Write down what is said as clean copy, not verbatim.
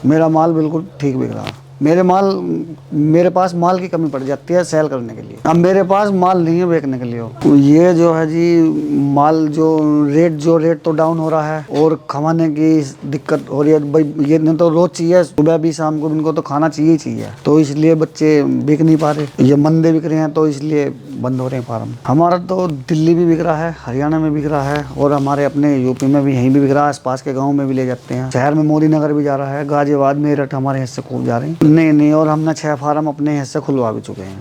मेरा माल बिल्कुल ठीक बिक रहा है। मेरे पास माल की कमी पड़ जाती है सेल करने के लिए। अब मेरे पास माल नहीं है बेचने के लिए। ये जो है जी माल जो रेट तो डाउन हो रहा है और खवाने की दिक्कत हो रही है भाई। ये नहीं तो रोज चाहिए, सुबह भी शाम को इनको तो खाना चाहिए ही चाहिए, तो इसलिए बच्चे बिक नहीं पा रहे। ये मंदे बिक रहे हैं तो इसलिए बंद हो रहे हैं फार्म। हमारा तो दिल्ली भी बिक रहा है, हरियाणा में बिक रहा है और हमारे अपने यूपी में भी यहीं भी बिक रहा है। आसपास के गाँव में भी ले जाते हैं। शहर में मोदी नगर भी जा रहा है, गाजियाबाद मेरठ हमारे यहाँ से खूब जा रहे हैं। नहीं और हमने 6 फार्म अपने यहाँ से खुलवा भी चुके हैं।